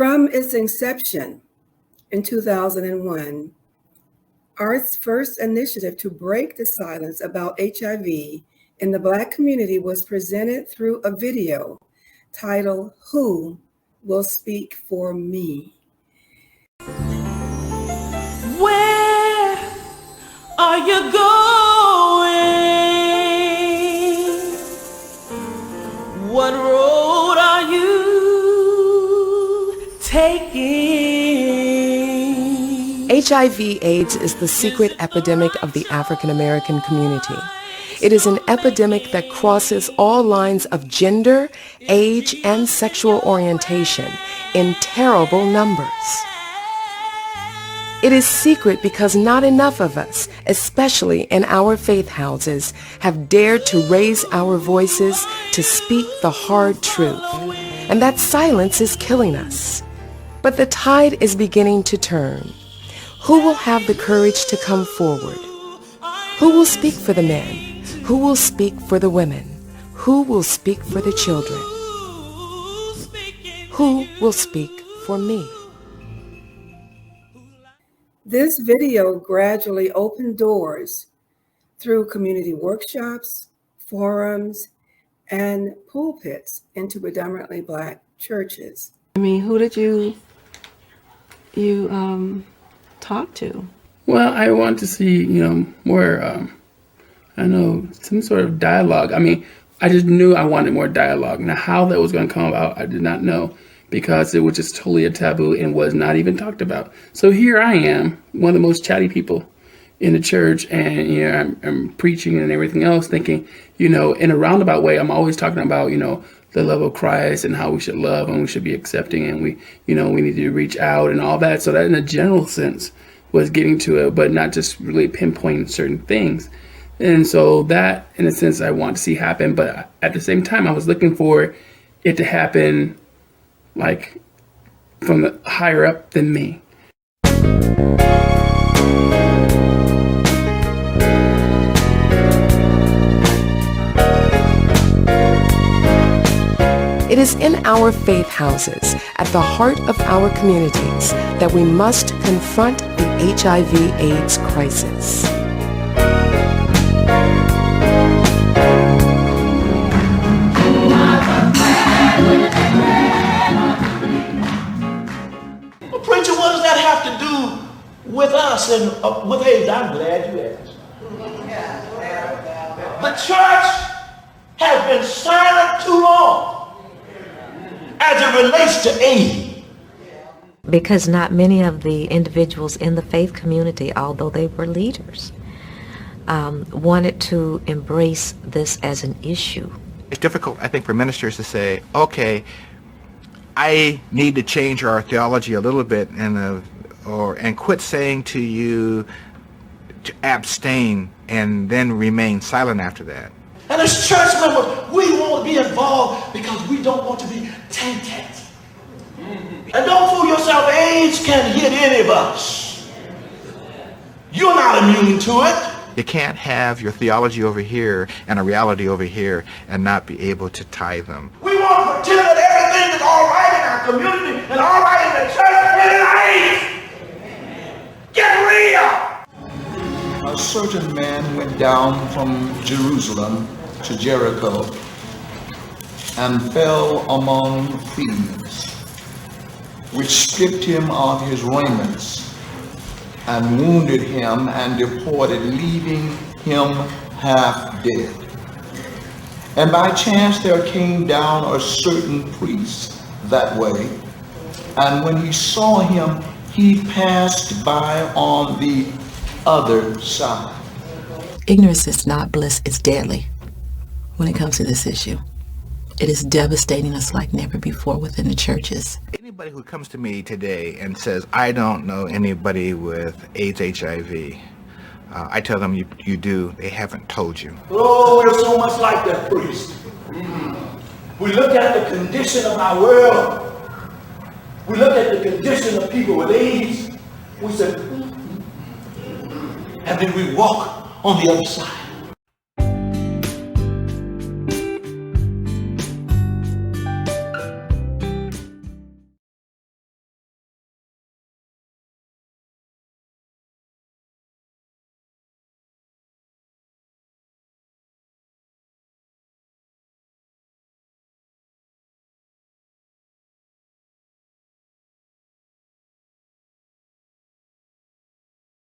From its inception in 2001, AARTH's first initiative to break the silence about HIV in the Black community was presented through a video titled, "Who Will Speak for Me?" Where are you going? What road are you taking? HIV/AIDS is the secret epidemic of the African American community. It is an epidemic that crosses all lines of gender, age, and sexual orientation in terrible numbers. It is secret because not enough of us, especially in our faith houses, have dared to raise our voices to speak the hard truth. And that silence is killing us. But the tide is beginning to turn. Who will have the courage to come forward? Who will speak for the men? Who will speak for the women? Who will speak for the children? Who will speak for me? This video gradually opened doors through community workshops, forums, and pulpits into predominantly Black churches. I mean, who did you talk to? Well, I want to see, more, some sort of dialogue. I mean, I just knew I wanted more dialogue. Now, how that was going to come about, I did not know, because it was just totally a taboo and was not even talked about. So here I am, one of the most chatty people in the church, and I'm preaching and everything else, thinking, in a roundabout way, I'm always talking about, the love of Christ and how we should love and we should be accepting, and we need to reach out and all that. So that in a general sense was getting to it, but not just really pinpointing certain things. And so that, in a sense, I want to see happen. But at the same time, I was looking for it to happen like from the higher up than me. It is in our faith houses, at the heart of our communities, that we must confront the HIV/AIDS crisis. Well, preacher, what does that have to do with us and with AIDS? I'm glad you asked. The church has been silent too long as it relates to AIDS. Because not many of the individuals in the faith community, although they were leaders, wanted to embrace this as an issue. It's difficult, I think, for ministers to say, okay, I need to change our theology a little bit and quit saying to you to abstain and then remain silent after that. And as church members, we want to be involved because we don't want to be tainted. And don't fool yourself, AIDS can hit any of us. You're not immune to it. You can't have your theology over here and a reality over here and not be able to tie them. We want to pretend that everything is all right in our community and all right in the church and in AIDS. Get real! A certain man went down from Jerusalem to Jericho and fell among thieves, which stripped him of his raiments and wounded him and departed, leaving him half dead. And by chance there came down a certain priest that way, and when he saw him, he passed by on the other side. Ignorance is not bliss, it's deadly when it comes to this issue. It is devastating us like never before within the churches. Anybody who comes to me today and says, I don't know anybody with AIDS, HIV, I tell them you do. They haven't told you. Oh, we're so much like that priest. We look at the condition of our world. We look at the condition of people with AIDS. We say, and then we walk on the other side.